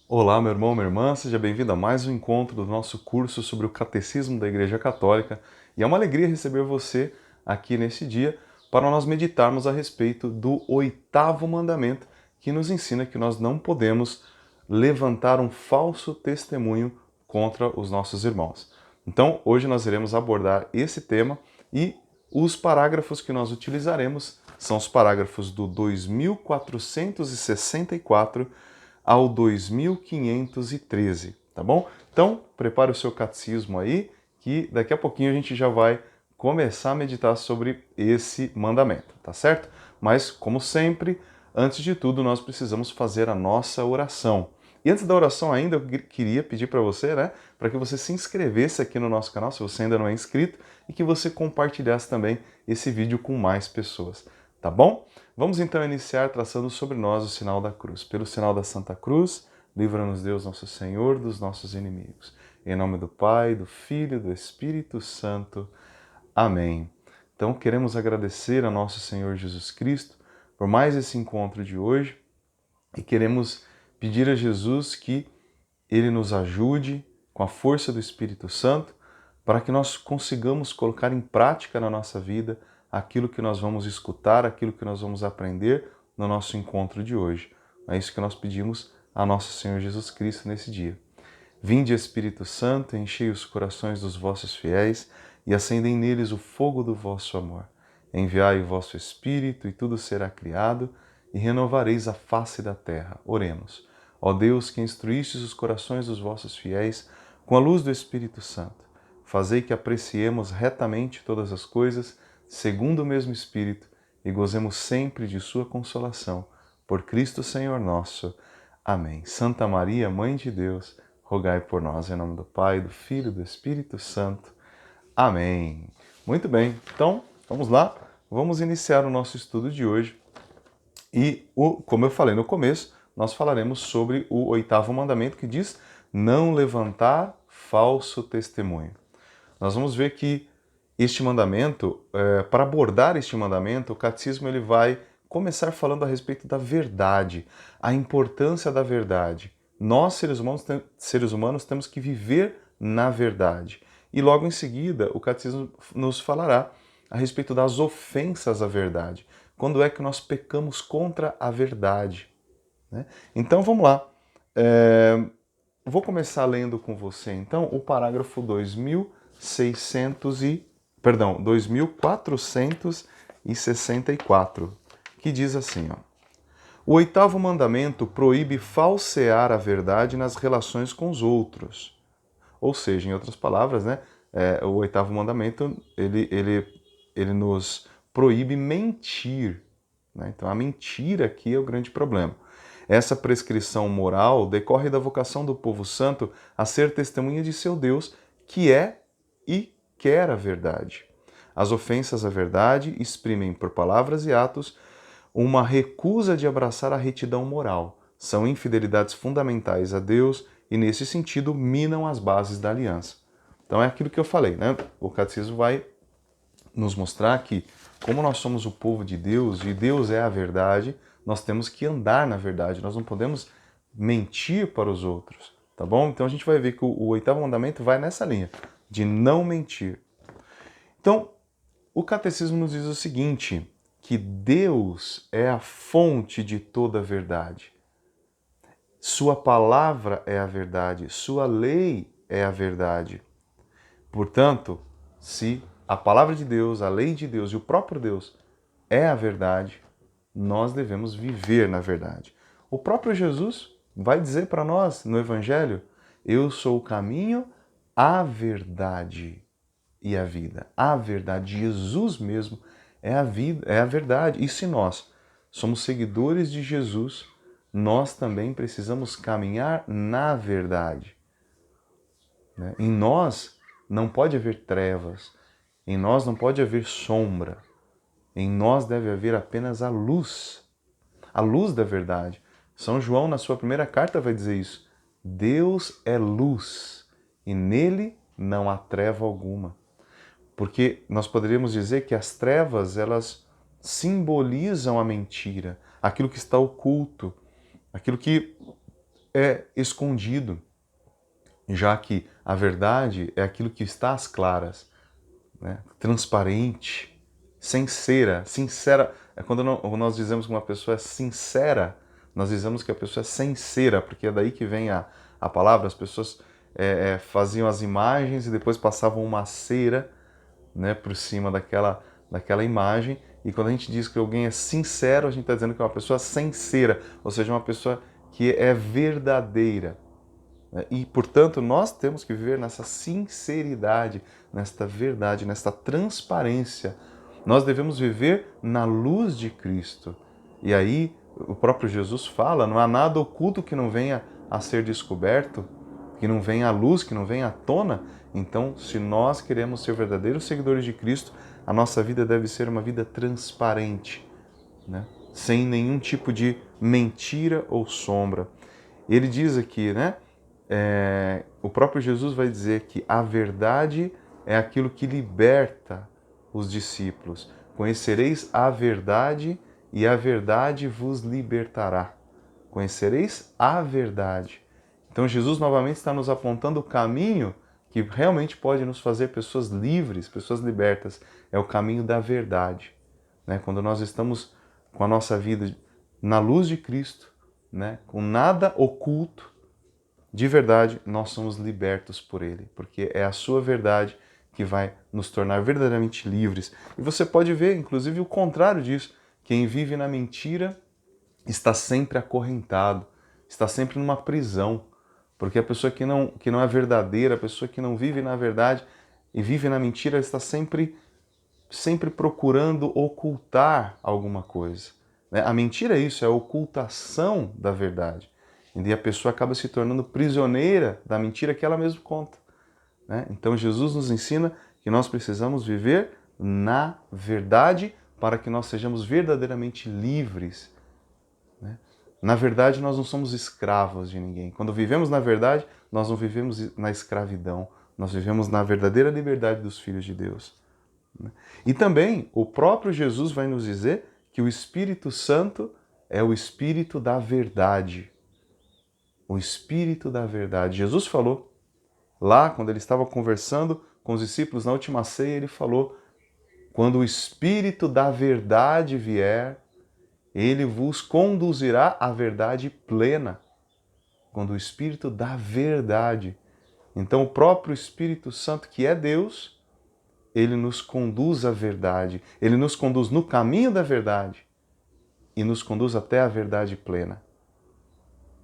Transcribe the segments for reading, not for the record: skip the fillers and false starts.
Olá, meu irmão, minha irmã, seja bem-vindo a mais um encontro do nosso curso sobre o Catecismo da Igreja Católica. E é uma alegria receber você aqui nesse dia para nós meditarmos a respeito do oitavo mandamento, que nos ensina que nós não podemos levantar um falso testemunho contra os nossos irmãos. Então, hoje nós iremos abordar esse tema e os parágrafos que nós utilizaremos são os parágrafos do 2464 ao 2513, tá bom? Então, prepare o seu catecismo aí, que daqui a pouquinho a gente já vai começar a meditar sobre esse mandamento, tá certo? Mas, como sempre, antes de tudo, nós precisamos fazer a nossa oração. E antes da oração ainda, eu queria pedir para você, né, para que você se inscrevesse aqui no nosso canal, se você ainda não é inscrito, e que você compartilhasse também esse vídeo com mais pessoas, tá bom? Vamos então iniciar traçando sobre nós o sinal da cruz. Pelo sinal da Santa Cruz, livra-nos Deus nosso Senhor dos nossos inimigos. Em nome do Pai, do Filho e do Espírito Santo. Amém. Então queremos agradecer a nosso Senhor Jesus Cristo por mais esse encontro de hoje e queremos pedir a Jesus que Ele nos ajude com a força do Espírito Santo para que nós consigamos colocar em prática na nossa vida aquilo que nós vamos escutar, aquilo que nós vamos aprender no nosso encontro de hoje. É isso que nós pedimos a nosso Senhor Jesus Cristo nesse dia. Vinde, Espírito Santo, enchei os corações dos vossos fiéis e acendei neles o fogo do vosso amor. Enviai o vosso Espírito e tudo será criado e renovareis a face da terra. Oremos. Ó Deus, que instruístes os corações dos vossos fiéis com a luz do Espírito Santo, fazei que apreciemos retamente todas as coisas, segundo o mesmo Espírito, e gozemos sempre de sua consolação. Por Cristo Senhor nosso. Amém. Santa Maria, Mãe de Deus, rogai por nós, em nome do Pai, do Filho e do Espírito Santo. Amém. Muito bem, então, vamos lá. Vamos iniciar o nosso estudo de hoje. E, como eu falei no começo, nós falaremos sobre o oitavo mandamento que diz não levantar falso testemunho. Nós vamos ver que este mandamento, para abordar este mandamento, o catecismo ele vai começar falando a respeito da verdade, a importância da verdade. Nós, seres humanos, temos que viver na verdade. E logo em seguida, o catecismo nos falará a respeito das ofensas à verdade. Quando é que nós pecamos contra a verdade? Né? Então vamos lá. Vou começar lendo com você, então, o parágrafo 2464, que diz assim, ó: o oitavo mandamento proíbe falsear a verdade nas relações com os outros. Ou seja, em outras palavras, né, o oitavo mandamento, ele nos proíbe mentir. Né? Então, a mentira aqui é o grande problema. Essa prescrição moral decorre da vocação do povo santo a ser testemunha de seu Deus, que é e quer a verdade. As ofensas à verdade exprimem por palavras e atos uma recusa de abraçar a retidão moral. São infidelidades fundamentais a Deus e, nesse sentido, minam as bases da aliança. Então é aquilo que eu falei, né? O catecismo vai nos mostrar que, como nós somos o povo de Deus e Deus é a verdade, nós temos que andar na verdade, nós não podemos mentir para os outros, tá bom? Então a gente vai ver que o oitavo mandamento vai nessa linha, de não mentir. Então, o catecismo nos diz o seguinte, que Deus é a fonte de toda a verdade. Sua palavra é a verdade, sua lei é a verdade. Portanto, se a palavra de Deus, a lei de Deus e o próprio Deus é a verdade, nós devemos viver na verdade. O próprio Jesus vai dizer para nós no Evangelho: eu sou o caminho, a verdade e a vida. A verdade, Jesus mesmo é a vida, é a verdade. E se nós somos seguidores de Jesus, nós também precisamos caminhar na verdade. Né? Em nós não pode haver trevas, em nós não pode haver sombra, em nós deve haver apenas a luz da verdade. São João, na sua primeira carta, vai dizer isso. Deus é luz e nele não há treva alguma. Porque nós poderíamos dizer que as trevas, elas simbolizam a mentira, aquilo que está oculto, aquilo que é escondido, já que a verdade é aquilo que está às claras, né? Transparente, sincera. É quando nós dizemos que uma pessoa é sincera, nós dizemos que a pessoa é sincera, porque é daí que vem a palavra. As pessoas faziam as imagens e depois passavam uma cera, né, por cima daquela imagem. E quando a gente diz que alguém é sincero, a gente está dizendo que é uma pessoa sincera, ou seja, uma pessoa que é verdadeira. E, portanto, nós temos que viver nessa sinceridade, nesta verdade, nesta transparência. Nós devemos viver na luz de Cristo. E aí, o próprio Jesus fala, não há nada oculto que não venha a ser descoberto, que não venha à luz, que não venha à tona. Então, se nós queremos ser verdadeiros seguidores de Cristo, a nossa vida deve ser uma vida transparente, né? Sem nenhum tipo de mentira ou sombra. Ele diz aqui, né? O próprio Jesus vai dizer que a verdade é aquilo que liberta os discípulos. Conhecereis a verdade e a verdade vos libertará. Conhecereis a verdade. Então Jesus novamente está nos apontando o caminho que realmente pode nos fazer pessoas livres, pessoas libertas. É o caminho da verdade, né? Quando nós estamos com a nossa vida na luz de Cristo, né? Com nada oculto, de verdade, nós somos libertos por Ele, porque é a sua verdade que vai nos tornar verdadeiramente livres. E você pode ver, inclusive, o contrário disso. Quem vive na mentira está sempre acorrentado, está sempre numa prisão, porque a pessoa que não é verdadeira, a pessoa que não vive na verdade e vive na mentira, está sempre procurando ocultar alguma coisa, né? A mentira é isso, é a ocultação da verdade. E a pessoa acaba se tornando prisioneira da mentira que ela mesma conta, né? Então Jesus nos ensina que nós precisamos viver na verdade para que nós sejamos verdadeiramente livres, né? Na verdade, nós não somos escravos de ninguém. Quando vivemos na verdade, nós não vivemos na escravidão, nós vivemos na verdadeira liberdade dos filhos de Deus. E também o próprio Jesus vai nos dizer que o Espírito Santo é o Espírito da verdade. O Espírito da verdade. Jesus falou lá, quando ele estava conversando com os discípulos na última ceia, ele falou: quando o Espírito da verdade vier, ele vos conduzirá à verdade plena. Quando o Espírito da verdade. Então o próprio Espírito Santo, que é Deus, ele nos conduz à verdade, ele nos conduz no caminho da verdade e nos conduz até a verdade plena.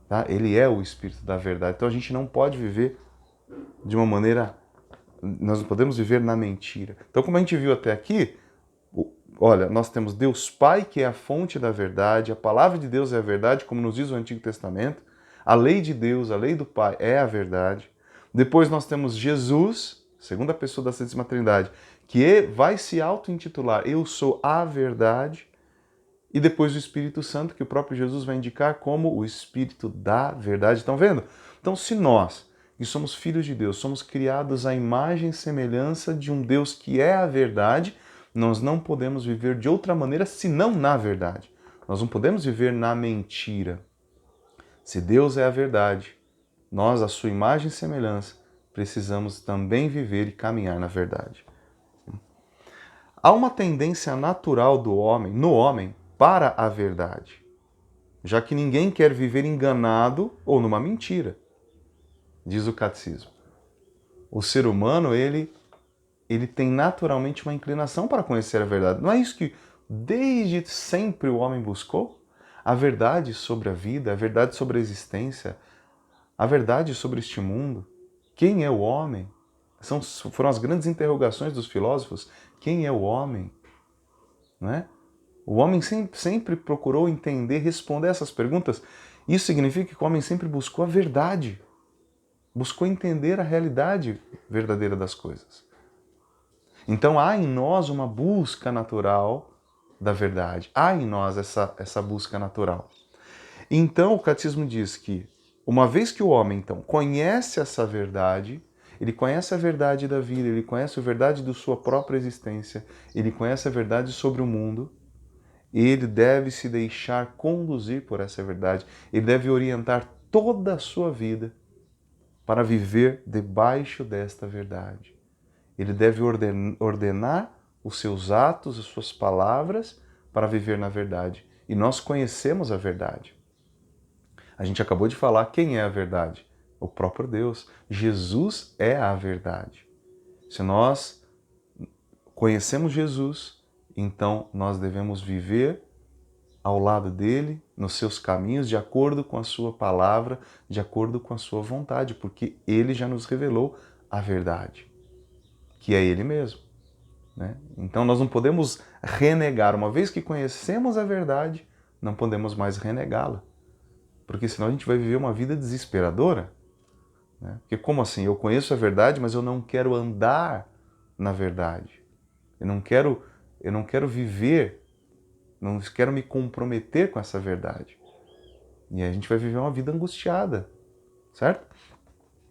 Tá? Ele é o Espírito da verdade. Então a gente não pode viver de uma maneira... Nós não podemos viver na mentira. Então, como a gente viu até aqui, olha, nós temos Deus Pai, que é a fonte da verdade, a palavra de Deus é a verdade, como nos diz o Antigo Testamento, a lei de Deus, a lei do Pai é a verdade. Depois nós temos Jesus, segunda pessoa da Santíssima Trindade, que vai se auto-intitular Eu sou a verdade, e depois o Espírito Santo, que o próprio Jesus vai indicar como o Espírito da verdade. Estão vendo? Então, se nós, que somos filhos de Deus, somos criados à imagem e semelhança de um Deus que é a verdade, nós não podemos viver de outra maneira senão na verdade. Nós não podemos viver na mentira. Se Deus é a verdade, nós, a sua imagem e semelhança, precisamos também viver e caminhar na verdade. Há uma tendência natural do homem, no homem, para a verdade, já que ninguém quer viver enganado ou numa mentira, diz o catecismo. O ser humano, ele tem naturalmente uma inclinação para conhecer a verdade. Não é isso que desde sempre o homem buscou? A verdade sobre a vida, a verdade sobre a existência, a verdade sobre este mundo. Quem é o homem? Foram as grandes interrogações dos filósofos. Quem é o homem? Não é? O homem sempre procurou entender, responder essas perguntas. Isso significa que o homem sempre buscou a verdade. Buscou entender a realidade verdadeira das coisas. Então há em nós uma busca natural da verdade. Há em nós essa busca natural. Então o catecismo diz que, uma vez que o homem então conhece essa verdade, ele conhece a verdade da vida, ele conhece a verdade da sua própria existência, ele conhece a verdade sobre o mundo, ele deve se deixar conduzir por essa verdade, ele deve orientar toda a sua vida para viver debaixo desta verdade. Ele deve ordenar os seus atos, as suas palavras para viver na verdade. E nós conhecemos a verdade. A gente acabou de falar quem é a verdade. O próprio Deus. Jesus é a verdade. Se nós conhecemos Jesus, então nós devemos viver ao lado dele, nos seus caminhos, de acordo com a sua palavra, de acordo com a sua vontade, porque ele já nos revelou a verdade, que é ele mesmo, né? Então nós não podemos renegar. Uma vez que conhecemos a verdade, não podemos mais renegá-la, porque senão a gente vai viver uma vida desesperadora, né? Porque como assim? Eu conheço a verdade, mas eu não quero andar na verdade. Eu não quero viver, não quero me comprometer com essa verdade. E aí a gente vai viver uma vida angustiada, certo?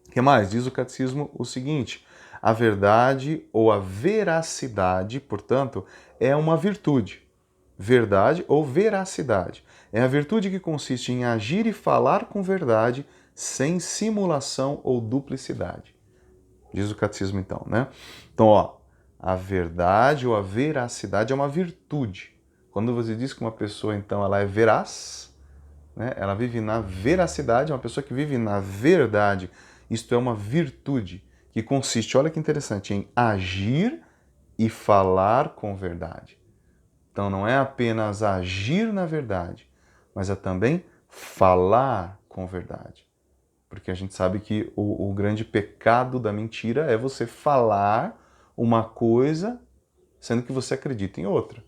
O que mais? Diz o catecismo o seguinte: a verdade ou a veracidade, portanto, é uma virtude. Verdade ou veracidade. É a virtude que consiste em agir e falar com verdade, sem simulação ou duplicidade. Diz o catecismo então, né? Então, ó, a verdade ou a veracidade é uma virtude. Quando você diz que uma pessoa, então, ela é veraz, né? Ela vive na veracidade, é uma pessoa que vive na verdade. Isto é uma virtude que consiste, olha que interessante, em agir e falar com verdade. Então não é apenas agir na verdade, mas é também falar com verdade. Porque a gente sabe que o grande pecado da mentira é você falar uma coisa sendo que você acredita em outra,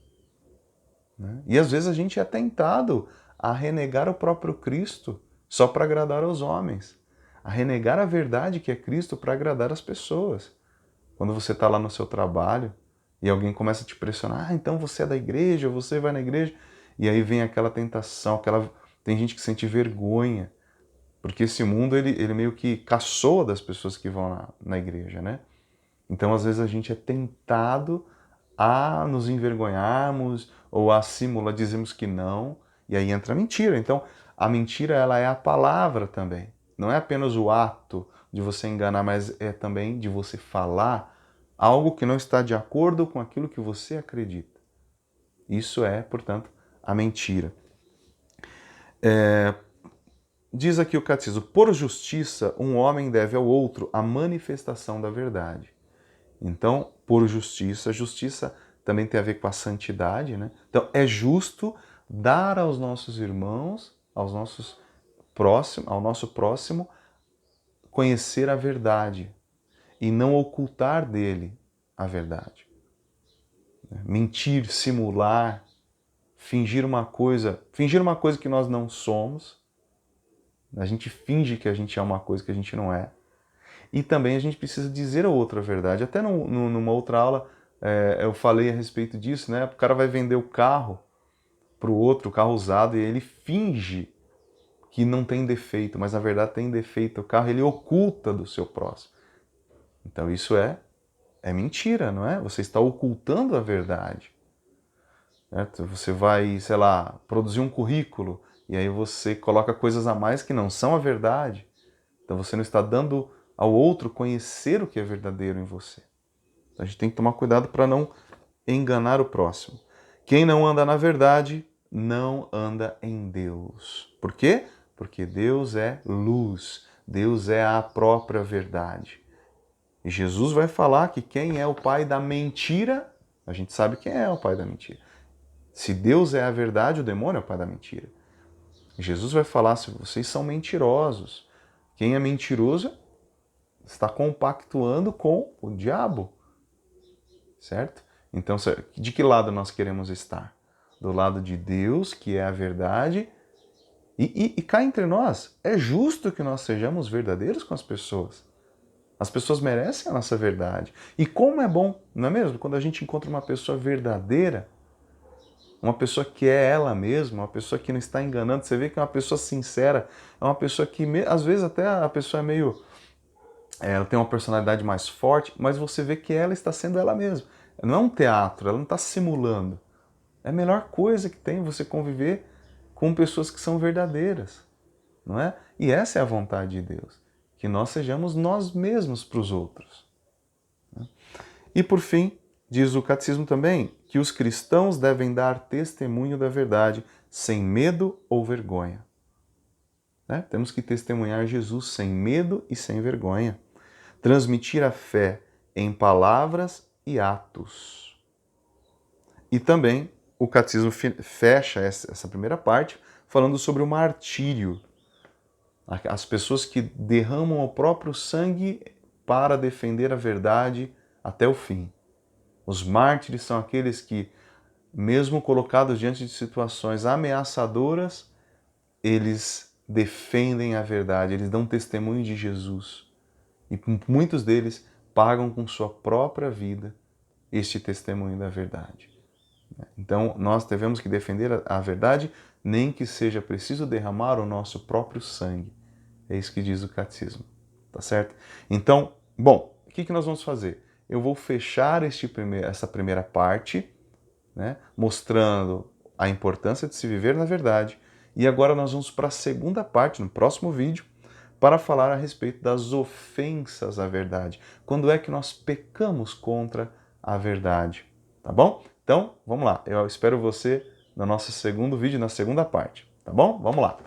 né? E às vezes a gente é tentado a renegar o próprio Cristo só para agradar aos homens, a renegar a verdade que é Cristo para agradar as pessoas. Quando você está lá no seu trabalho e alguém começa a te pressionar, então você é da igreja, você vai na igreja, e aí vem aquela tentação, tem gente que sente vergonha, porque esse mundo ele meio que caçoa das pessoas que vão na igreja, né? Então às vezes a gente é tentado a nos envergonharmos ou a simular, dizemos que não, e aí entra a mentira. Então a mentira, ela é a palavra também. Não é apenas o ato de você enganar, mas é também de você falar algo que não está de acordo com aquilo que você acredita. Isso é, portanto, a mentira. Diz aqui o catecismo: por justiça, um homem deve ao outro a manifestação da verdade. Então, por justiça, justiça também tem a ver com a santidade, né? Então, é justo dar aos nossos irmãos, ao nosso próximo, conhecer a verdade e não ocultar dele a verdade. Mentir, simular, fingir uma coisa que nós não somos. A gente finge que a gente é uma coisa que a gente não é. E também a gente precisa dizer a outra verdade. Até numa outra aula eu falei a respeito disso, né? O cara vai vender o carro para o outro, o carro usado, e ele finge que não tem defeito, mas na verdade tem defeito o carro, ele oculta do seu próximo. Então isso é mentira, não é? Você está ocultando a verdade. Certo? Você vai, sei lá, produzir um currículo e aí você coloca coisas a mais que não são a verdade. Então você não está dando ao outro conhecer o que é verdadeiro em você. Então a gente tem que tomar cuidado para não enganar o próximo. Quem não anda na verdade, não anda em Deus. Por quê? Porque Deus é luz, Deus é a própria verdade. E Jesus vai falar que quem é o pai da mentira, a gente sabe quem é o pai da mentira. Se Deus é a verdade, o demônio é o pai da mentira. Jesus vai falar: se vocês são mentirosos, quem é mentiroso está compactuando com o diabo, certo? Então, de que lado nós queremos estar? Do lado de Deus, que é a verdade, e cá entre nós, é justo que nós sejamos verdadeiros com as pessoas. As pessoas merecem a nossa verdade. E como é bom, não é mesmo? Quando a gente encontra uma pessoa verdadeira, uma pessoa que é ela mesma, uma pessoa que não está enganando, você vê que é uma pessoa sincera, é uma pessoa que, às vezes até a pessoa é meio... ela tem uma personalidade mais forte, mas você vê que ela está sendo ela mesma. Não é um teatro, ela não está simulando. É a melhor coisa que tem você conviver com pessoas que são verdadeiras. não é? E essa é a vontade de Deus, que nós sejamos nós mesmos para os outros. E por fim, diz o catecismo também que os cristãos devem dar testemunho da verdade sem medo ou vergonha. Né? Temos que testemunhar Jesus sem medo e sem vergonha. Transmitir a fé em palavras e atos. E também o catecismo fecha essa primeira parte falando sobre o martírio. As pessoas que derramam o próprio sangue para defender a verdade até o fim. Os mártires são aqueles que, mesmo colocados diante de situações ameaçadoras, eles defendem a verdade, eles dão testemunho de Jesus. E muitos deles pagam com sua própria vida este testemunho da verdade. Então, nós devemos que defender a verdade, nem que seja preciso derramar o nosso próprio sangue. É isso que diz o catecismo, tá certo? Então, bom, o que nós vamos fazer? Eu vou fechar essa primeira parte, né, mostrando a importância de se viver na verdade. E agora nós vamos para a segunda parte, no próximo vídeo, para falar a respeito das ofensas à verdade. Quando é que nós pecamos contra a verdade, tá bom? Então, vamos lá. Eu espero você no nosso segundo vídeo, na segunda parte, tá bom? Vamos lá.